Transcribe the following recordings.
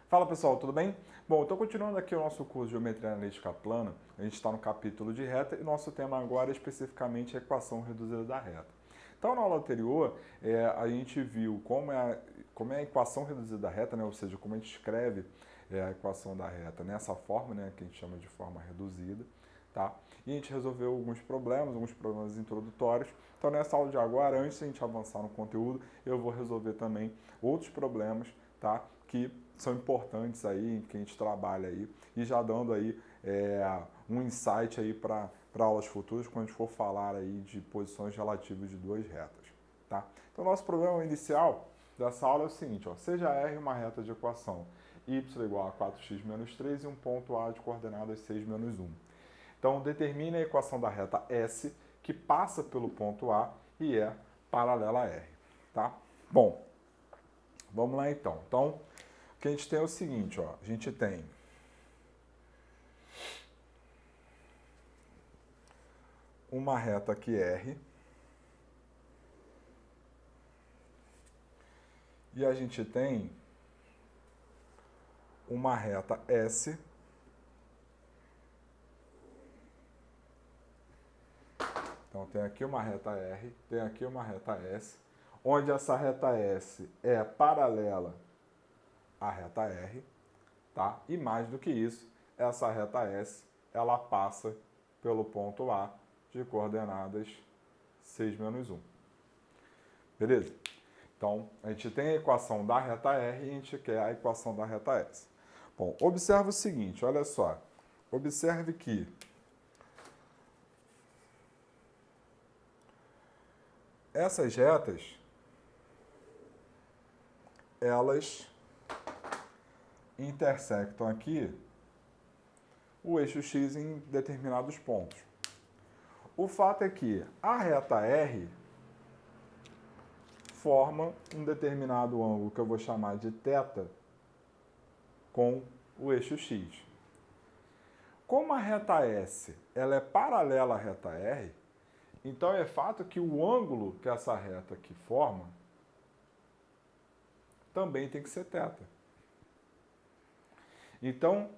Fala pessoal, tudo bem? Bom, estou continuando aqui o nosso curso de Geometria Analítica Plana. A gente está no capítulo de reta e nosso tema agora é especificamente a equação reduzida da reta. Então, na aula anterior, a gente viu como é a equação reduzida da reta, né? Ou seja, como a gente escreve a equação da reta nessa forma, né? Que a gente chama de forma reduzida. Tá? E a gente resolveu alguns problemas introdutórios. Então, nessa aula de agora, antes de a gente avançar no conteúdo, eu vou resolver também outros problemas, tá? Que são importantes aí, que a gente trabalha aí, e já dando aí um insight aí para aulas futuras, quando a gente for falar aí de posições relativas de duas retas, tá? Então, nosso problema inicial dessa aula é o seguinte, ó, seja R uma reta de equação y igual a 4x menos 3 e um ponto A de coordenadas 6 menos 1. Então, determine a equação da reta S, que passa pelo ponto A e é paralela a R, tá? Bom, vamos lá então. Então, o que a gente tem é o seguinte, ó, a gente tem uma reta aqui R e a gente tem uma reta S Então, tem aqui uma reta R, tem aqui uma reta S, onde essa reta S é paralela à reta R, tá? E mais do que isso, essa reta S, ela passa pelo ponto A de coordenadas 6 menos 1. Beleza? Então, a gente tem a equação da reta R e a gente quer a equação da reta S. Bom, observe o seguinte, olha só. Observe que essas retas, elas intersectam aqui o eixo X em determinados pontos. O fato é que a reta R forma um determinado ângulo que eu vou chamar de θ com o eixo X. Como a reta S ela é paralela à reta R, então é fato que o ângulo que essa reta aqui forma também tem que ser θ. Então,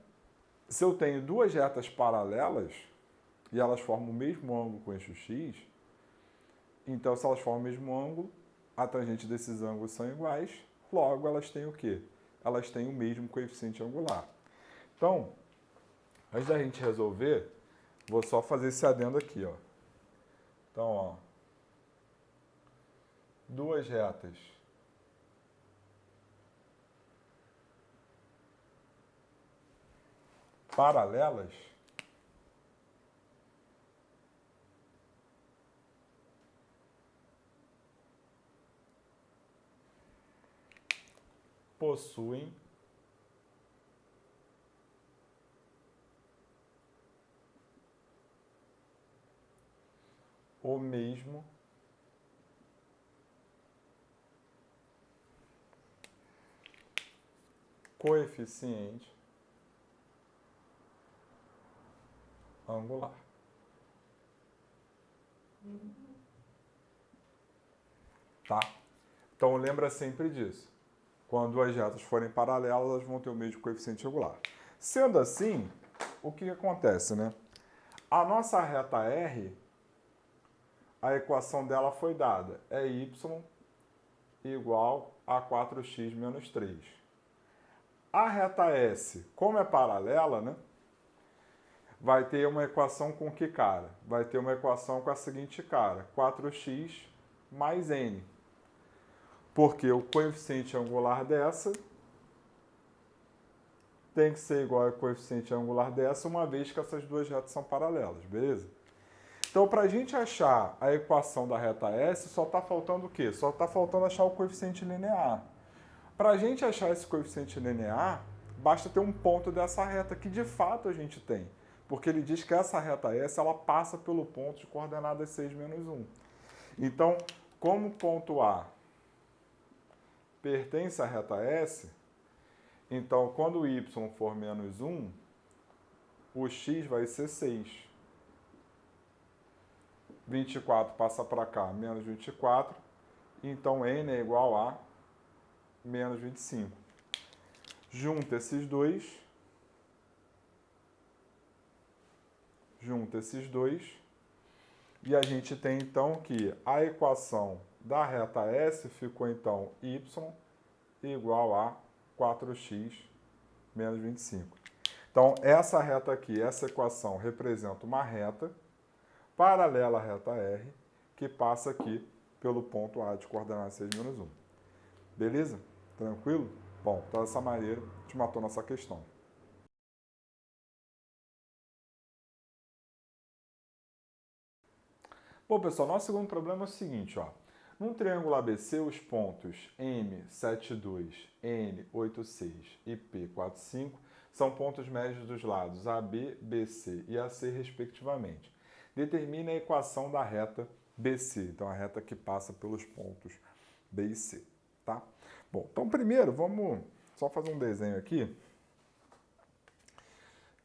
se eu tenho duas retas paralelas e elas formam o mesmo ângulo com o eixo X, então se elas formam o mesmo ângulo, a tangente desses ângulos são iguais, logo elas têm o quê? Elas têm o mesmo coeficiente angular. Então, antes da gente resolver, vou só fazer esse adendo aqui, ó. Então, ó, duas retas paralelas possuem o mesmo coeficiente angular. Tá? Então lembra sempre disso. Quando as retas forem paralelas, elas vão ter o mesmo coeficiente angular. Sendo assim, o que acontece, né? A nossa reta R, a equação dela foi dada. É y igual a 4x menos 3. A reta S, como é paralela, né? Vai ter uma equação com que cara? Vai ter uma equação com a seguinte cara, 4x mais n. Porque o coeficiente angular dessa tem que ser igual ao coeficiente angular dessa, uma vez que essas duas retas são paralelas, beleza? Então, para a gente achar a equação da reta S, só está faltando o quê? Só está faltando achar o coeficiente linear. Para a gente achar esse coeficiente linear, basta ter um ponto dessa reta, que de fato a gente tem. Porque ele diz que essa reta S, ela passa pelo ponto de coordenadas 6 menos 1. Então, como o ponto A pertence à reta S, então quando o y for menos 1, o x vai ser 6. 24 passa para cá, menos 24. Então, n é igual a menos 25. Junta esses dois. E a gente tem, então, que a equação da reta S ficou, então, y igual a 4x menos 25. Então, essa reta aqui, essa equação, representa uma reta paralela à reta R, que passa aqui pelo ponto A de coordenada 6, menos 1. Beleza? Tranquilo? Bom, então dessa maneira, a gente matou nossa questão. Bom, pessoal, nosso segundo problema é o seguinte, ó. Num triângulo ABC, os pontos M72, N86 e P45 são pontos médios dos lados AB, BC e AC, respectivamente. Determine a equação da reta BC, então a reta que passa pelos pontos B e C, tá? Bom, então primeiro vamos só fazer um desenho aqui.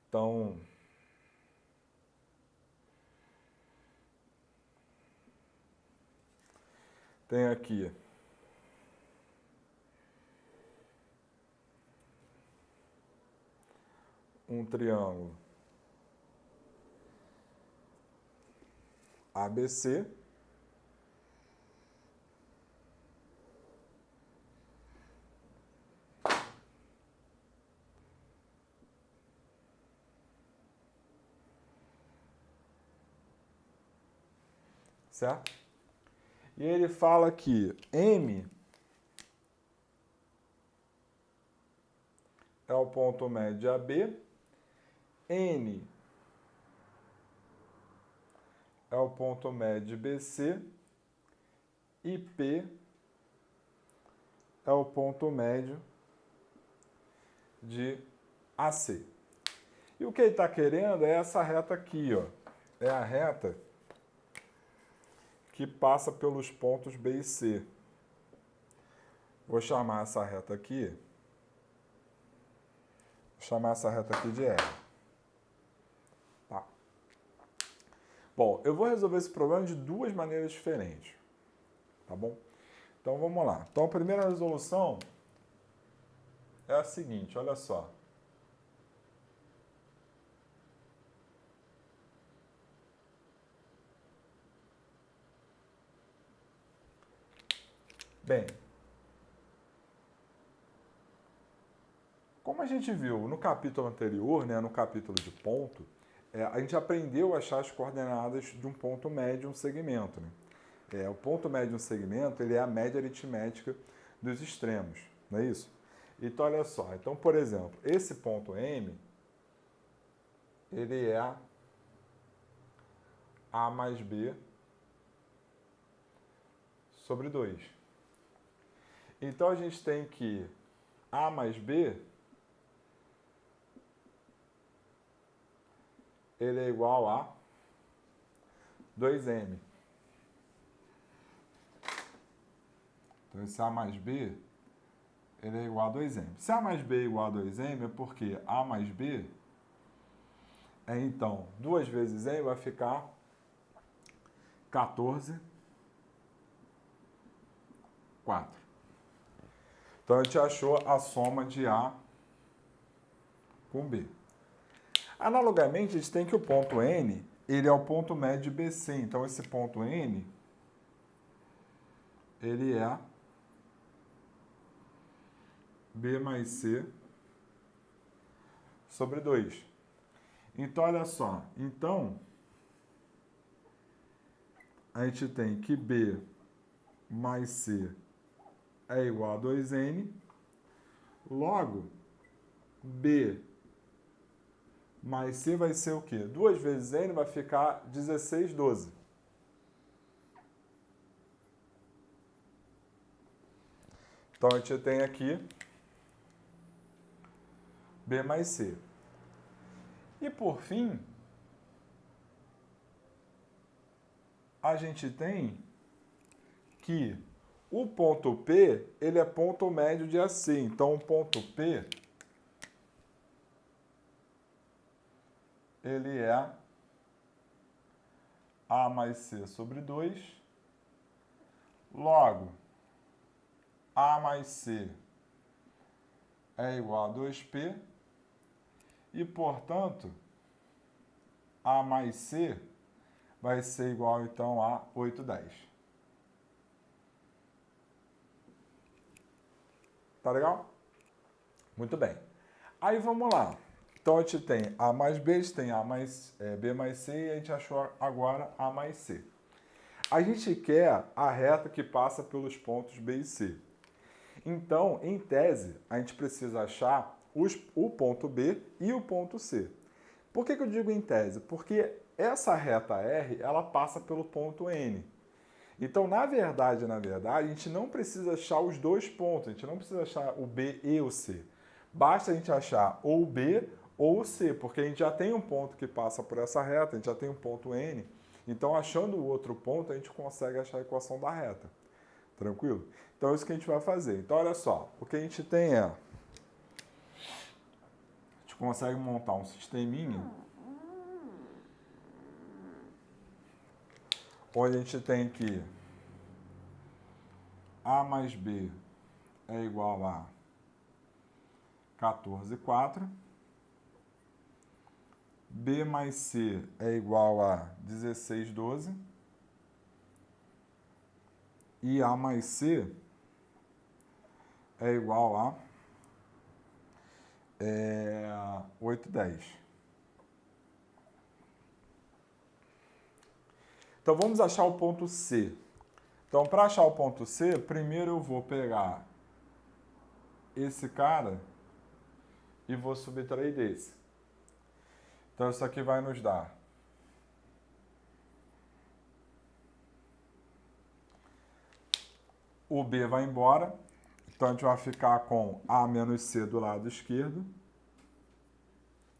Então, tem aqui um triângulo ABC. Certo? E ele fala que M é o ponto médio de AB, N é o ponto médio de BC e P é o ponto médio de AC. E o que ele está querendo é essa reta aqui, ó. É a reta que passa pelos pontos B e C. Vou chamar essa reta aqui. Vou chamar essa reta aqui de R. Tá. Bom, eu vou resolver esse problema de duas maneiras diferentes. Tá bom? Então vamos lá. Então a primeira resolução é a seguinte, olha só. Bem, como a gente viu no capítulo anterior, né, no capítulo de ponto, a gente aprendeu a achar as coordenadas de um ponto médio em um segmento. Né? O ponto médio de um segmento ele é a média aritmética dos extremos, não é isso? Então, olha só. Então, por exemplo, esse ponto M, ele é A mais B sobre 2. Então, a gente tem que A mais B ele é igual a 2M. Então, esse A mais B ele é igual a 2M. Se A mais B é igual a 2M, é porque A mais B é, então, 2 vezes M vai ficar 14, 4. Então, a gente achou a soma de A com B. Analogamente, a gente tem que o ponto N, ele é o ponto médio de BC. Então, esse ponto N, ele é B mais C sobre 2. Então, olha só. Então, a gente tem que B mais C é igual a 2N. Logo, B mais C vai ser o quê? 2 vezes N vai ficar 16, 12. Então, a gente tem aqui B mais C. E, por fim, a gente tem que o ponto P, ele é ponto médio de AC. Então, o ponto P, ele é A mais C sobre 2. Logo, A mais C é igual a 2P e, portanto, A mais C vai ser igual, então, a 810. Tá legal? Muito bem. Aí, vamos lá. Então, a gente tem A mais B, a gente tem B mais C e a gente achou agora A mais C. A gente quer a reta que passa pelos pontos B e C. Então, em tese, a gente precisa achar o ponto B e o ponto C. Por que eu digo em tese? Porque essa reta R, ela passa pelo ponto N. Então, na verdade, a gente não precisa achar os dois pontos, a gente não precisa achar o B e o C. Basta a gente achar ou o B ou o C, porque a gente já tem um ponto que passa por essa reta, a gente já tem um ponto N. Então, achando o outro ponto, a gente consegue achar a equação da reta. Tranquilo? Então, é isso que a gente vai fazer. Então, olha só, o que a gente tem a gente consegue montar um sisteminha onde a gente tem que A mais B é igual a 14,4. B mais C é igual a 16,12. E A mais C é igual a 8,10. Então, vamos achar o ponto C. Então, para achar o ponto C, primeiro eu vou pegar esse cara e vou subtrair desse. Então, isso aqui vai nos dar o B vai embora. Então, a gente vai ficar com A menos C do lado esquerdo.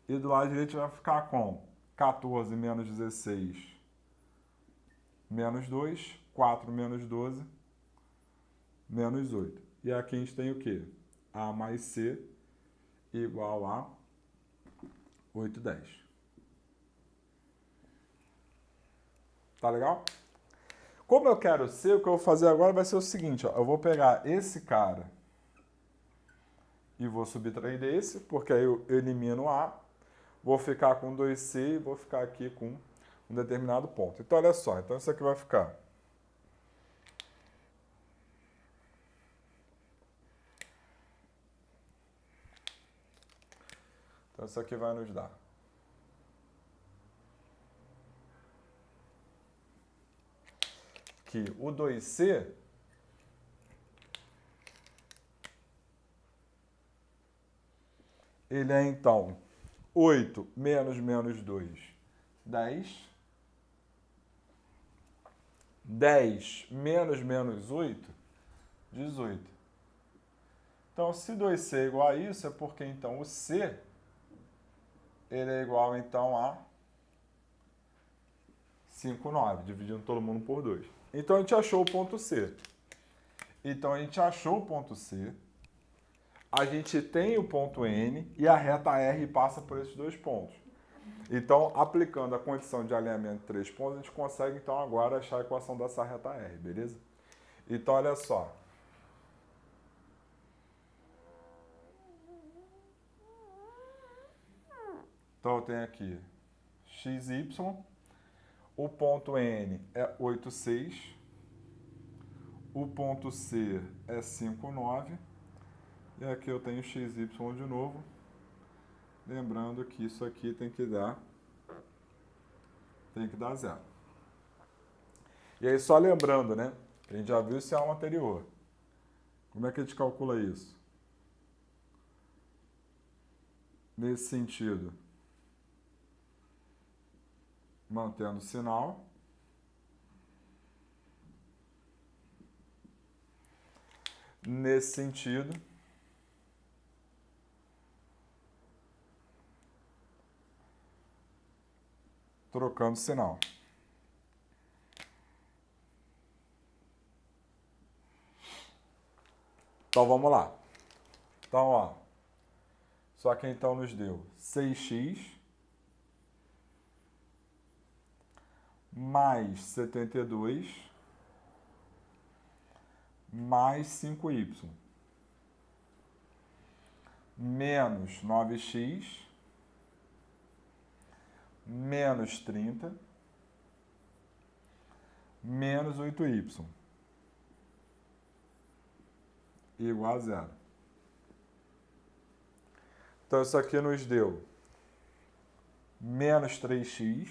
E do lado direito vai ficar com 14 menos 16 menos 2, 4 menos 12, menos 8. E aqui a gente tem o quê? A mais C igual a 8,10. Tá legal? Como eu quero C, o que eu vou fazer agora vai ser o seguinte, ó, eu vou pegar esse cara e vou subtrair desse, porque aí eu elimino A, vou ficar com 2C e vou ficar aqui com um determinado ponto. Então, olha só, então isso aqui vai ficar então isso aqui vai nos dar que o 2C ele é então 8 menos menos 2, 10. 10 menos menos 8, 18. Então, se 2C é igual a isso, é porque então o C ele é igual então a 5,9, dividindo todo mundo por 2. Então, a gente achou o ponto C. Então, a gente achou o ponto C, a gente tem o ponto N e a reta R passa por esses dois pontos. Então, aplicando a condição de alinhamento de 3 pontos, a gente consegue então agora achar a equação dessa reta R, beleza? Então, olha só. Então, eu tenho aqui XY, o ponto N é 8,6, o ponto C é 5,9, e aqui eu tenho XY de novo, lembrando que isso aqui tem que dar 0. E aí, só lembrando, né? A gente já viu esse aula anterior. Como é que a gente calcula isso? Nesse sentido, mantendo o sinal. Nesse sentido, trocando sinal. Então, vamos lá. Então, ó, só que então nos deu 6x mais 72 mais 5y. menos 9x, menos 30, menos 8y, igual a zero. Então, isso aqui nos deu menos 3x,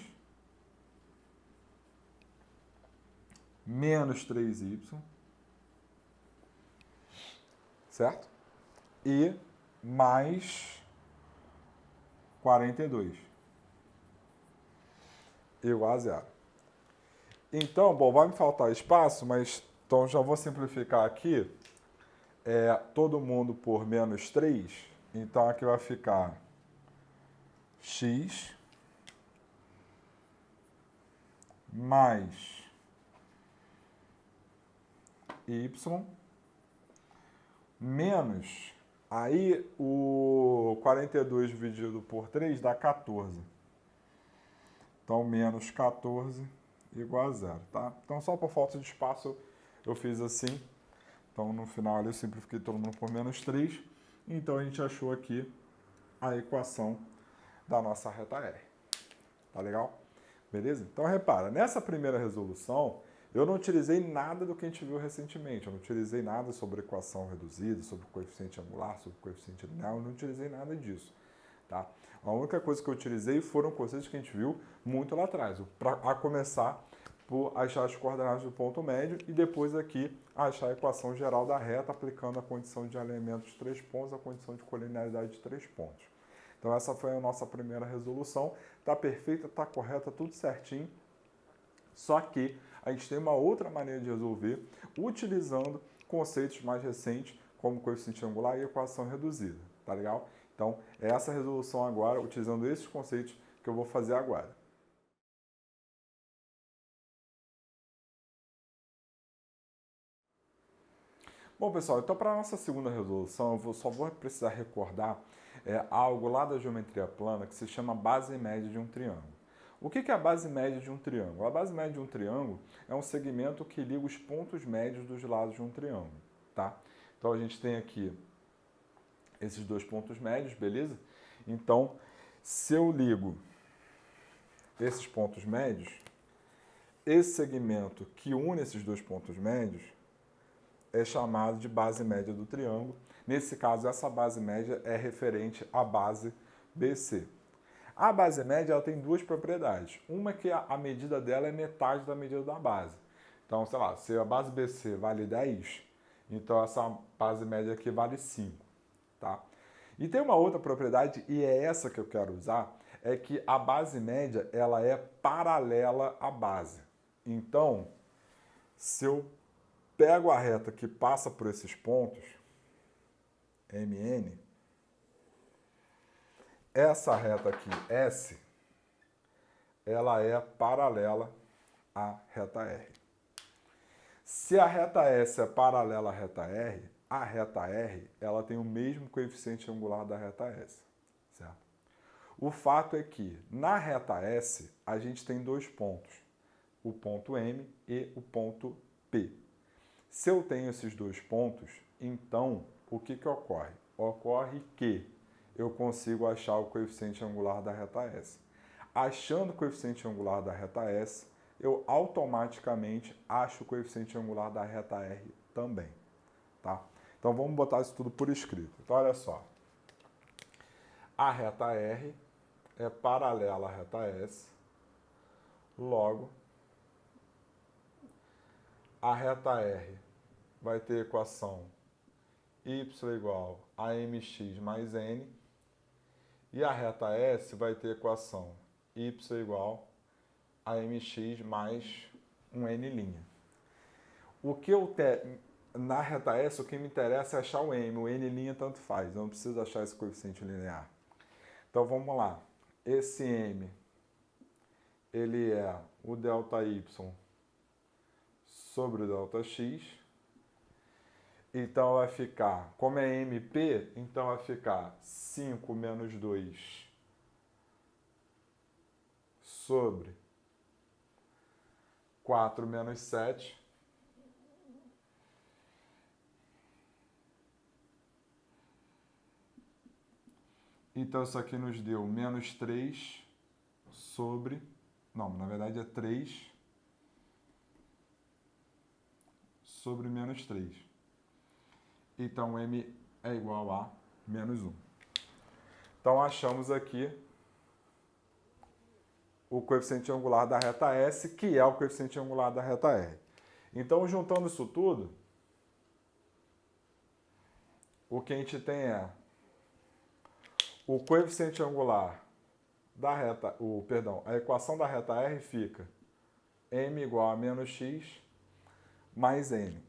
menos 3y, certo? E mais 42, igual a zero. Então, bom, vai me faltar espaço, mas então já vou simplificar aqui. Todo mundo por menos 3, então aqui vai ficar x mais y menos, aí o 42 dividido por 3 dá 14. Então, menos 14 igual a zero, tá? Então, só por falta de espaço eu fiz assim. Então, no final ali eu simplifiquei todo mundo por menos 3. Então, a gente achou aqui a equação da nossa reta R. Tá legal? Beleza? Então, repara, nessa primeira resolução, eu não utilizei nada do que a gente viu recentemente. Eu não utilizei nada sobre equação reduzida, sobre coeficiente angular, sobre coeficiente linear. Eu não utilizei nada disso. Tá? A única coisa que eu utilizei foram conceitos que a gente viu muito lá atrás. A começar por achar as coordenadas do ponto médio e depois aqui achar a equação geral da reta aplicando a condição de alinhamento de 3 pontos, a condição de colinearidade de 3 pontos. Então essa foi a nossa primeira resolução. Está perfeita, está correta, tudo certinho. Só que a gente tem uma outra maneira de resolver utilizando conceitos mais recentes como coeficiente angular e equação reduzida. Tá legal? Então, é essa resolução agora, utilizando esses conceitos que eu vou fazer agora. Bom, pessoal, então para a nossa segunda resolução, eu só vou precisar recordar algo lá da geometria plana que se chama base média de um triângulo. O que é a base média de um triângulo? A base média de um triângulo é um segmento que liga os pontos médios dos lados de um triângulo, tá? Então, a gente tem aqui esses dois pontos médios, beleza? Então, se eu ligo esses pontos médios, esse segmento que une esses dois pontos médios é chamado de base média do triângulo. Nesse caso, essa base média é referente à base BC. A base média ela tem duas propriedades. Uma é que a medida dela é metade da medida da base. Então, sei lá, se a base BC vale 10, então essa base média aqui vale 5. Tá? E tem uma outra propriedade, e é essa que eu quero usar, é que a base média ela é paralela à base. Então, se eu pego a reta que passa por esses pontos, MN, essa reta aqui, S, ela é paralela à reta R. Se a reta S é paralela à reta R, a reta R ela tem o mesmo coeficiente angular da reta S. Certo? O fato é que na reta S a gente tem dois pontos, o ponto M e o ponto P. Se eu tenho esses dois pontos, então o que ocorre? Ocorre que eu consigo achar o coeficiente angular da reta S. Achando o coeficiente angular da reta S, eu automaticamente acho o coeficiente angular da reta R também. Tá? Então vamos botar isso tudo por escrito. Então olha só. A reta R é paralela à reta S, logo a reta R vai ter equação y igual a mx mais n, e a reta S vai ter equação y igual a mx mais um n'. Na reta S, o que me interessa é achar o m, o n' tanto faz, eu não preciso achar esse coeficiente linear. Então vamos lá, esse m, ele é o ΔY sobre o ΔX, então vai ficar, como é MP, então vai ficar 5 menos 2 sobre 4 menos 7, Então, isso aqui nos deu menos 3 sobre... Não, na verdade é 3 sobre menos 3. Então, m é igual a menos 1. Então, achamos aqui o coeficiente angular da reta S, que é o coeficiente angular da reta R. Então, juntando isso tudo, o que a gente tem é o coeficiente angular da reta, a equação da reta R fica m igual a menos x mais n.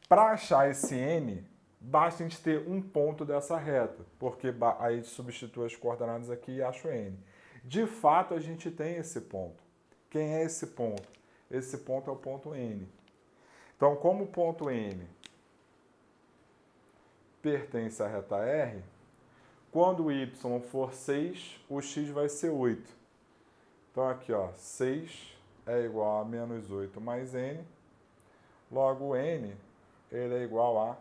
Para achar esse n, basta a gente ter um ponto dessa reta, porque aí a gente substitui as coordenadas aqui e acha o n. De fato, a gente tem esse ponto. Quem é esse ponto? Esse ponto é o ponto n. Então, como o ponto n pertence à reta R, quando o y for 6, o x vai ser 8. Então, aqui, ó, 6 é igual a menos 8 mais n. Logo, o n ele é igual a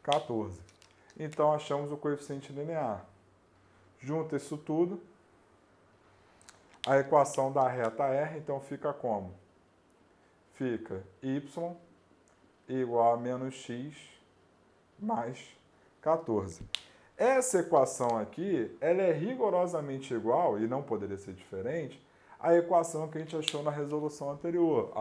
14. Então, achamos o coeficiente linear. Junta isso tudo. A equação da reta R, então, fica como? Fica y igual a menos x mais 14. Essa equação aqui, ela é rigorosamente igual, e não poderia ser diferente, à equação que a gente achou na resolução anterior.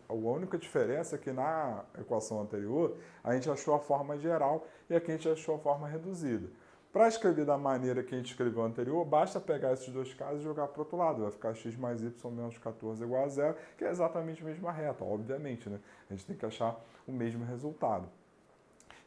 A única diferença é que na equação anterior, a gente achou a forma geral e aqui a gente achou a forma reduzida. Para escrever da maneira que a gente escreveu anterior, basta pegar esses dois casos e jogar para o outro lado. Vai ficar x mais y menos 14 igual a zero, que é exatamente a mesma reta, obviamente, né? A gente tem que achar o mesmo resultado.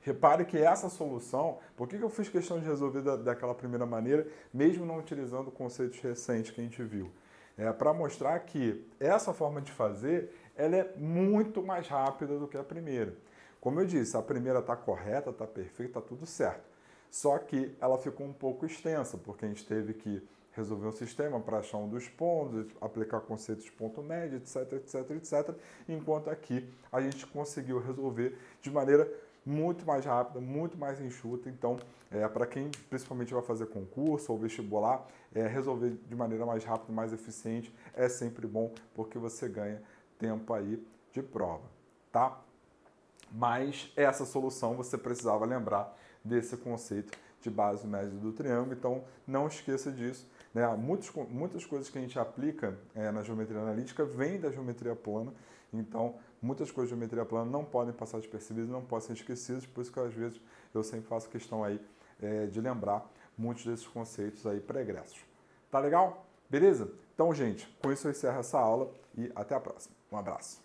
Repare que essa solução, por que eu fiz questão de resolver daquela primeira maneira, mesmo não utilizando conceitos recentes que a gente viu? É para mostrar que essa forma de fazer, ela é muito mais rápida do que a primeira. Como eu disse, a primeira está correta, está perfeita, está tudo certo. Só que ela ficou um pouco extensa, porque a gente teve que resolver um sistema para achar um dos pontos, aplicar conceitos de ponto médio, etc, etc, etc. Enquanto aqui a gente conseguiu resolver de maneira muito mais rápida, muito mais enxuta. Então, para quem principalmente vai fazer concurso ou vestibular, resolver de maneira mais rápida e mais eficiente é sempre bom, porque você ganha tempo aí de prova, tá? Mas essa solução você precisava lembrar desse conceito de base média do triângulo, então não esqueça disso. Né? Muitas coisas que a gente aplica na geometria analítica vêm da geometria plana, então muitas coisas de geometria plana não podem passar despercebidas, não podem ser esquecidas, por isso que às vezes eu sempre faço questão aí de lembrar muitos desses conceitos aí pregressos. Tá legal? Beleza? Então, gente, com isso eu encerro essa aula e até a próxima. Um abraço.